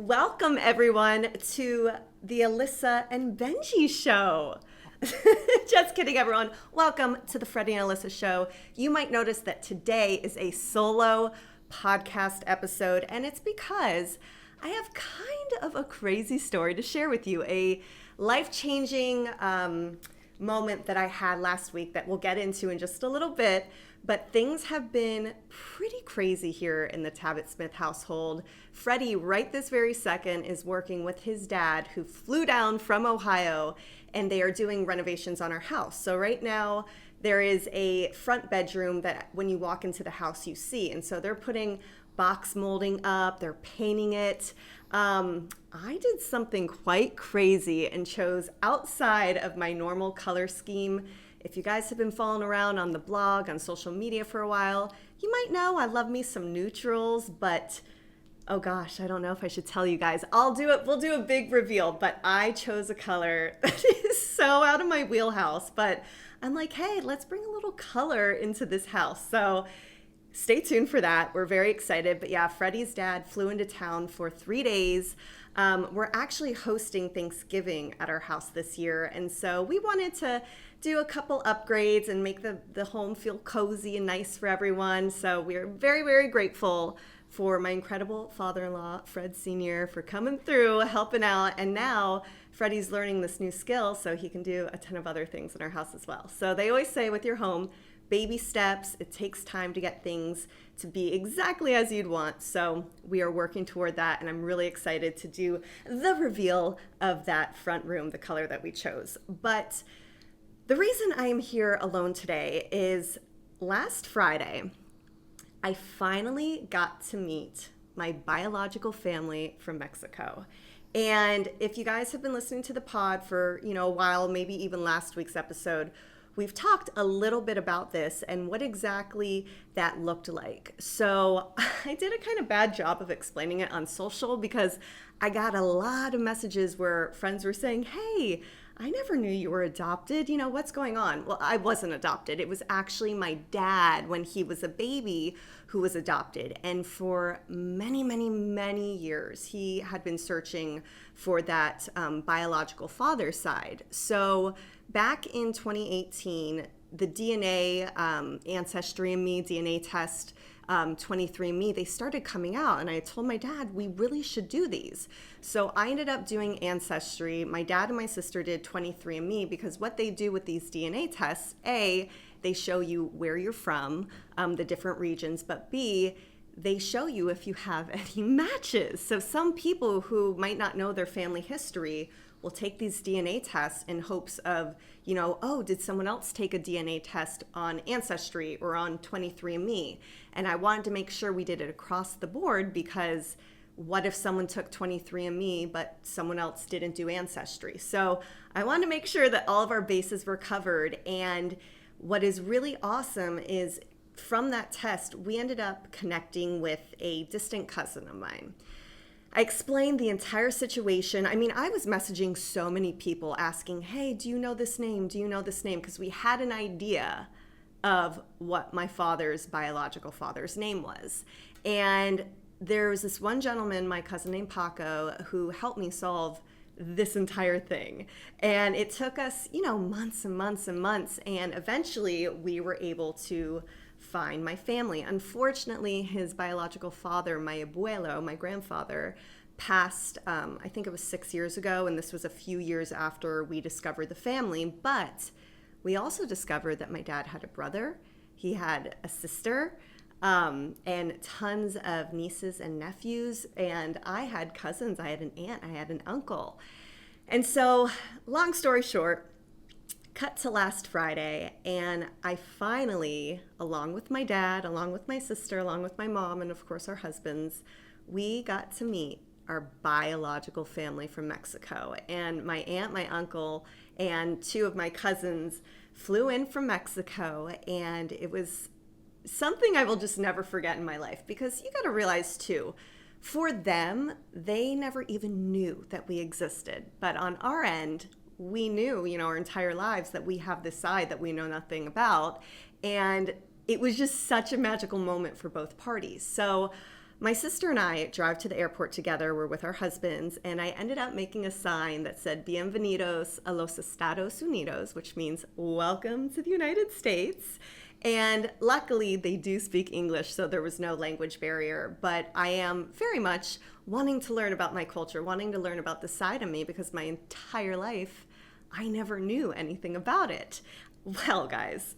Welcome, everyone, to the Alyssa and Benji show. Just kidding, everyone. Welcome to the Freddie and Alyssa show. You might notice that today is a solo podcast episode, and it's because I have kind of a crazy story to share with you, a life-changing moment that I had last week that we'll get into in just a little bit. But things have been pretty crazy here in the Tabitha Smith household. Freddie, right this very second, is working with his dad, who flew down from Ohio, and they are doing renovations on our house. So right now, there is a front bedroom that when you walk into the house, you see. And so they're putting box molding up, they're painting it. I did something quite crazy and chose outside of my normal color scheme. If you guys have been following around on the blog, on social media for a while, you might know I love me some neutrals, but oh gosh, I don't know if I should tell you guys. I'll do it. We'll do a big reveal, but I chose a color that is so out of my wheelhouse, but I'm like, hey, let's bring a little color into this house. So stay tuned for that. We're very excited. But yeah, Freddie's dad flew into town for 3 days. We're actually hosting Thanksgiving at our house this year. And so we wanted to do a couple upgrades and make the home feel cozy and nice for everyone. So we're very, very grateful for my incredible father-in-law, Fred Sr., for coming through, helping out. And now Freddie's learning this new skill so he can do a ton of other things in our house as well. So they always say with your home, baby steps, it takes time to get things to be exactly as you'd want. So we are working toward that, and I'm really excited to do the reveal of that front room, the color that we chose. But the reason I am here alone today is last Friday, I finally got to meet my biological family from Mexico. And if you guys have been listening to the pod for, a while, maybe even last week's episode, we've talked a little bit about this and what exactly that looked like. So I did a kind of bad job of explaining it on social because I got a lot of messages where friends were saying, hey, I never knew you were adopted. What's going on? Well, I wasn't adopted. It was actually my dad when he was a baby who was adopted. And for many, many, many years, he had been searching for that biological father side. So back in 2018, the DNA Ancestry in Me DNA test, 23andMe, they started coming out, and I told my dad we really should do these. So I ended up doing Ancestry. My dad and my sister did 23andMe because what they do with these DNA tests, A, they show you where you're from, the different regions, but B, they show you if you have any matches. So some people who might not know their family history will take these DNA tests in hopes of, oh, did someone else take a DNA test on Ancestry or on 23andMe? And I wanted to make sure we did it across the board because what if someone took 23andMe but someone else didn't do Ancestry? So I wanted to make sure that all of our bases were covered. And what is really awesome is from that test, we ended up connecting with a distant cousin of mine. I explained the entire situation. I mean, I was messaging so many people asking, hey, do you know this name? Do you know this name? Because we had an idea of what my biological father's name was. And there was this one gentleman, my cousin named Paco, who helped me solve this entire thing. And it took us, months and months and months. And eventually we were able to find my family. Unfortunately, his biological father, my abuelo, my grandfather, passed, I think it was 6 years ago, and this was a few years after we discovered the family. But we also discovered that my dad had a brother, he had a sister, and tons of nieces and nephews, and I had cousins, I had an aunt, I had an uncle. And so, long story short, cut to last Friday, and I finally, along with my dad, along with my sister, along with my mom, and of course our husbands, we got to meet our biological family from Mexico. And my aunt, my uncle, and two of my cousins flew in from Mexico, and it was something I will just never forget in my life, because you got to realize too, for them, they never even knew that we existed. But on our end, we knew, our entire lives that we have this side that we know nothing about. And it was just such a magical moment for both parties. So my sister and I drive to the airport together. We're with our husbands, and I ended up making a sign that said Bienvenidos a los Estados Unidos, which means welcome to the United States. And luckily, they do speak English, so there was no language barrier. But I am very much wanting to learn about my culture, wanting to learn about this side of me, because my entire life, I never knew anything about it. Well, guys,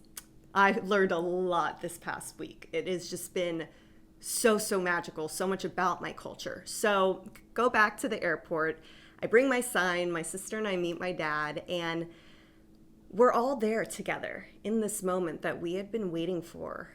I learned a lot this past week. It has just been so magical, so much about my culture. So go back to the airport. I bring my sign, my sister and I meet my dad, and we're all there together in this moment that we had been waiting for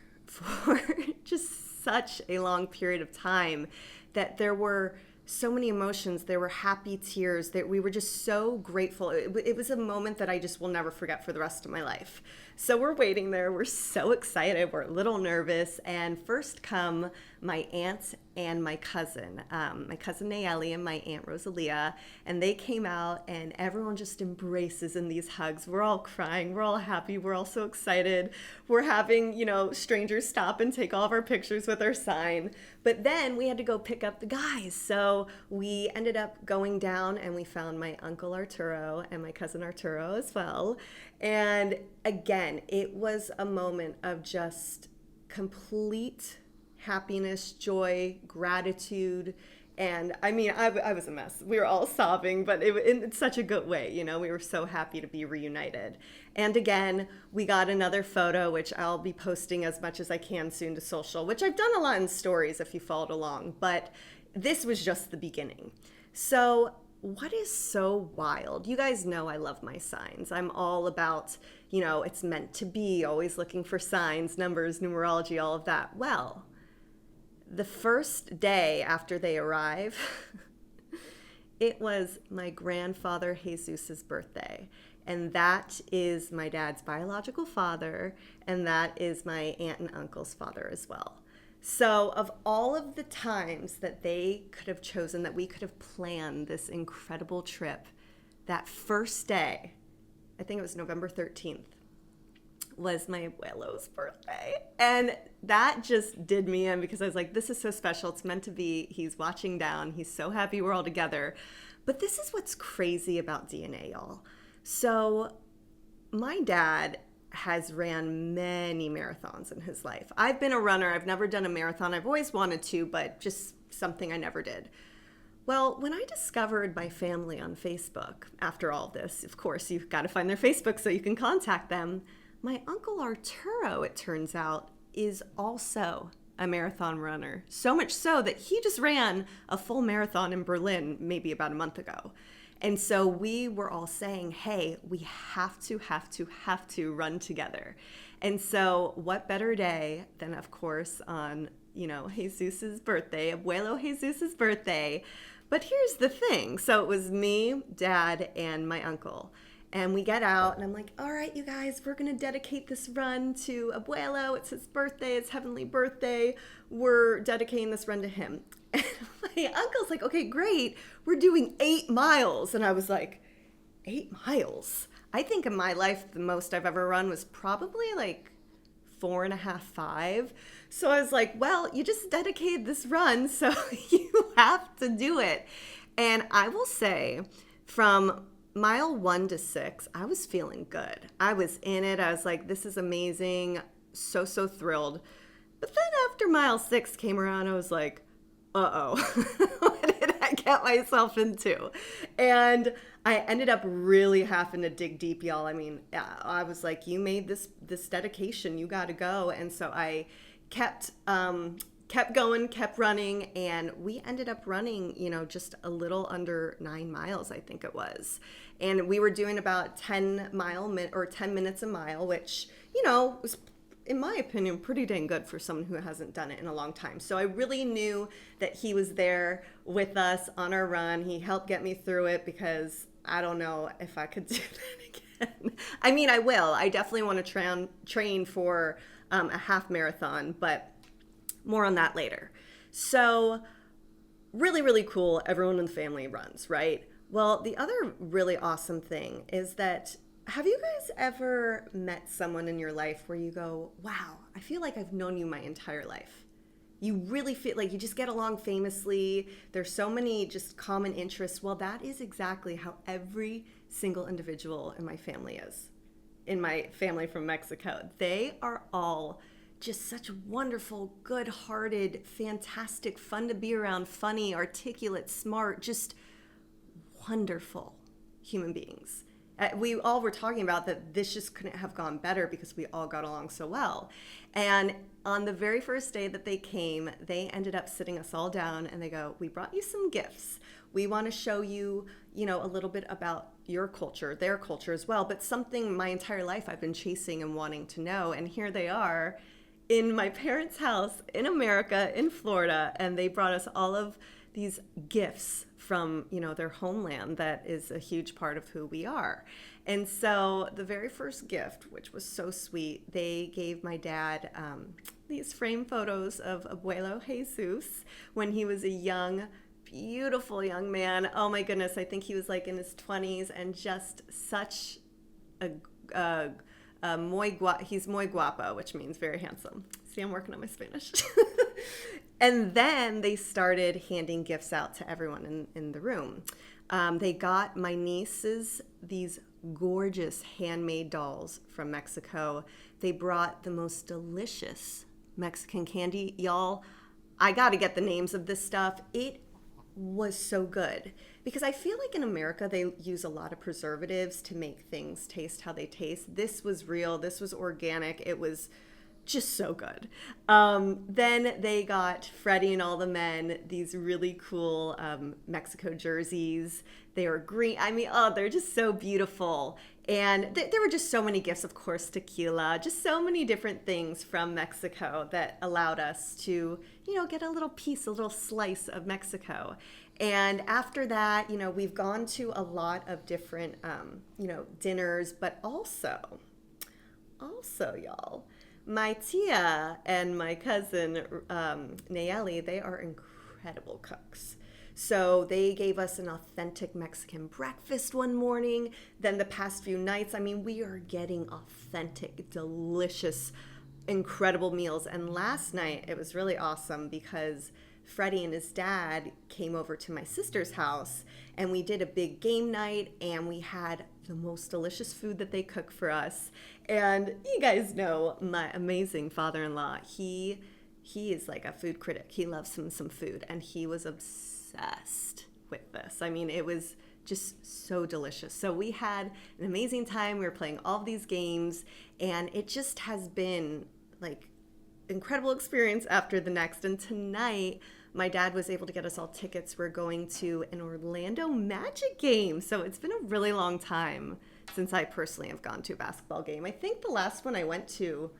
just such a long period of time, that there were so many emotions. There were happy tears, that we were just so grateful. It was a moment that I just will never forget for the rest of my life. So we're waiting there. We're so excited. We're a little nervous. And first come my aunt and my cousin Nayeli and my aunt Rosalia. And they came out, and everyone just embraces in these hugs. We're all crying. We're all happy. We're all so excited. We're having, strangers stop and take all of our pictures with our sign. But then we had to go pick up the guys. So we ended up going down, and we found my uncle Arturo and my cousin Arturo as well. And again, it was a moment of just complete happiness, joy, gratitude. And I mean, I was a mess. We were all sobbing, but in such a good way. We were so happy to be reunited. And again, we got another photo, which I'll be posting as much as I can soon to social, which I've done a lot in stories if you followed along. But this was just the beginning. So what is so wild? You guys know I love my signs. I'm all about, it's meant to be, always looking for signs, numbers, numerology, all of that. Well, the first day after they arrive, it was my grandfather Jesus's birthday. And that is my dad's biological father, and that is my aunt and uncle's father as well. So of all of the times that they could have chosen, that we could have planned this incredible trip, that first day, I think it was November 13th, was my abuelo's birthday. And that just did me in, because I was like, this is so special. It's meant to be. He's watching down. He's so happy we're all together. But this is what's crazy about DNA, y'all. So my dad has ran many marathons in his life. I've been a runner. I've never done a marathon. I've always wanted to, but just something I never did. Well, when I discovered my family on Facebook, after all this, of course, you've got to find their Facebook so you can contact them. My uncle Arturo, it turns out, is also a marathon runner. So much so that he just ran a full marathon in Berlin maybe about a month ago. And so we were all saying, hey, we have to run together. And so what better day than, of course, on, Jesus's birthday, Abuelo Jesus's birthday. But here's the thing. So it was me, Dad, and my uncle. And we get out, and I'm like, all right, you guys, we're going to dedicate this run to Abuelo. It's his birthday. It's heavenly birthday. We're dedicating this run to him. And my uncle's like, okay, great. We're doing 8 miles. And I was like, 8 miles? I think in my life, the most I've ever run was probably like 4.5, 5. So I was like, well, you just dedicated this run, so you have to do it. And I will say, from mile 1 to 6, I was feeling good. I was in it. I was like, this is amazing. So thrilled. But then after mile 6 came around, I was like, uh-oh, what did I get myself into? And I ended up really having to dig deep, y'all. I mean, I was like, you made this dedication. You got to go. And so I kept going, kept running, and we ended up running, just a little under 9 miles, I think it was. And we were doing about 10 minutes a mile, which, was, in my opinion, pretty dang good for someone who hasn't done it in a long time. So I really knew that he was there with us on our run. He helped get me through it, because I don't know if I could do that again. I mean, I will. I definitely want to train for a half marathon, but more on that later. So really, really cool. Everyone in the family runs, right? Well, the other really awesome thing is that, have you guys ever met someone in your life where you go, wow, I feel like I've known you my entire life? you really feel like you just get along famously. There's so many just common interests. Well, that is exactly how every single individual in my family is. In my family from Mexico, they are all just such wonderful, good-hearted, fantastic, fun to be around, funny, articulate, smart, just wonderful human beings. We all were talking about that this just couldn't have gone better because we all got along so well. And on the very first day that they came, they ended up sitting us all down and they go, we brought you some gifts. We want to show you, a little bit about your culture, their culture as well, but something my entire life I've been chasing and wanting to know. And here they are in my parents' house in America, in Florida, and they brought us all of these gifts from, their homeland that is a huge part of who we are. And so the very first gift, which was so sweet, they gave my dad these frame photos of Abuelo Jesus when he was a young, beautiful young man. Oh my goodness, I think he was like in his 20s and just such a he's muy guapo, which means very handsome. See, I'm working on my Spanish. And then they started handing gifts out to everyone in the room. They got my nieces these gorgeous handmade dolls from Mexico. They brought the most delicious Mexican candy. Y'all, I got to get the names of this stuff. It was so good because I feel like in America they use a lot of preservatives to make things taste how they taste. This was real. This was organic. It was just so good. Then they got Freddie and all the men these really cool Mexico jerseys. They were green. I mean, they're just so beautiful. And there were just so many gifts, of course, tequila, just so many different things from Mexico that allowed us to, get a little piece, a little slice of Mexico. And after that, we've gone to a lot of different, dinners, but also, y'all, my tia and my cousin, Nayeli, they are incredible cooks. So they gave us an authentic Mexican breakfast one morning. Then the past few nights, we are getting authentic, delicious, incredible meals. And last night, it was really awesome because Freddie and his dad came over to my sister's house and we did a big game night and we had the most delicious food that they cook for us. And you guys know my amazing father-in-law. He is like a food critic. He loves some food and he was obsessed with this. It was just so delicious. So we had an amazing time. We were playing all of these games and it just has been like incredible experience after the next. And tonight, my dad was able to get us all tickets. We're going to an Orlando Magic game. So it's been a really long time since I personally have gone to a basketball game. I think the last one I went to,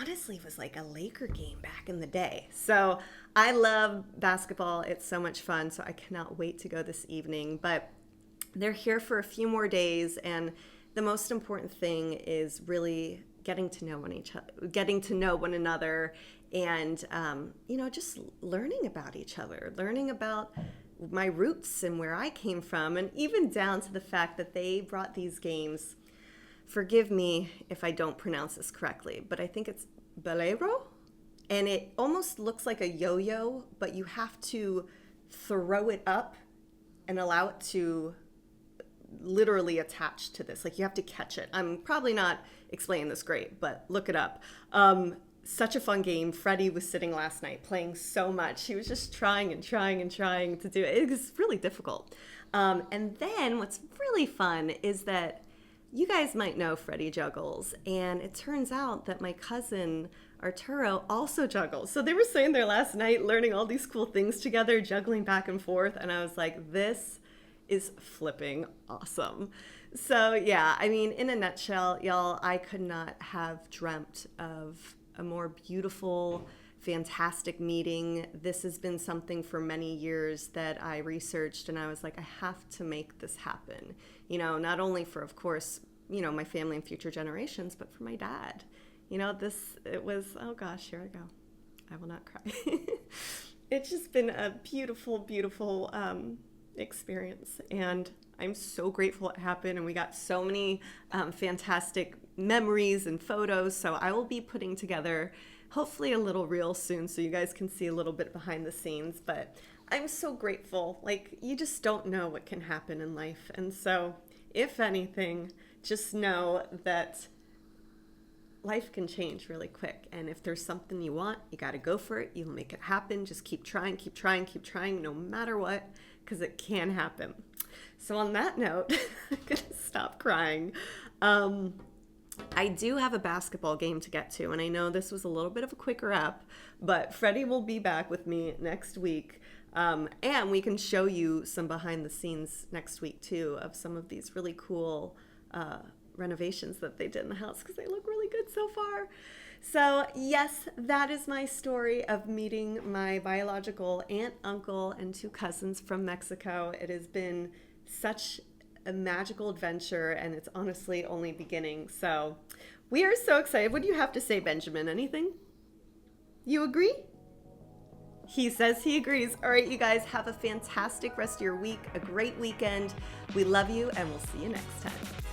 honestly, was like a Laker game back in the day. So I love basketball. It's so much fun. So I cannot wait to go this evening. But they're here for a few more days. And the most important thing is really getting to know one another, and just learning about each other, learning about my roots and where I came from, and even down to the fact that they brought these games. Forgive me if I don't pronounce this correctly, but I think it's bolero, and it almost looks like a yo-yo, but you have to throw it up and allow it to literally attached to this. Like you have to catch it. I'm probably not explaining this great, but look it up. Such a fun game. Freddie was sitting last night playing so much. He was just trying to do it. It was really difficult. And then what's really fun is that you guys might know Freddie juggles, and it turns out that my cousin Arturo also juggles. So they were sitting there last night learning all these cool things together, juggling back and forth, and I was like, this is flipping awesome. So yeah, in a nutshell, y'all, I could not have dreamt of a more beautiful, fantastic meeting. This has been something for many years that I researched, and I was like, I have to make this happen. Not only for, of course, my family and future generations, but for my dad. It was, oh gosh, here I go. I will not cry. It's just been a beautiful, beautiful experience, and I'm so grateful it happened, and we got so many fantastic memories and photos. So I will be putting together hopefully a little reel soon so you guys can see a little bit behind the scenes. But I'm so grateful. Like, you just don't know what can happen in life. And so, if anything, just know that life can change really quick. And if there's something you want, you got to go for it. You'll make it happen. Just keep trying, keep trying, keep trying, no matter what, because it can happen. So on that note, I'm going to stop crying. I do have a basketball game to get to, and I know this was a little bit of a quicker up, but Freddie will be back with me next week. And we can show you some behind the scenes next week too of some of these really cool renovations that they did in the house, because they look really good so far. So yes, that is my story of meeting my biological aunt, uncle, and 2 cousins from Mexico. It has been such a magical adventure, and it's honestly only beginning. So we are so excited. What do you have to say, Benjamin? Anything? You agree? He says he agrees. All right, you guys, have a fantastic rest of your week, a great weekend. We love you, and we'll see you next time.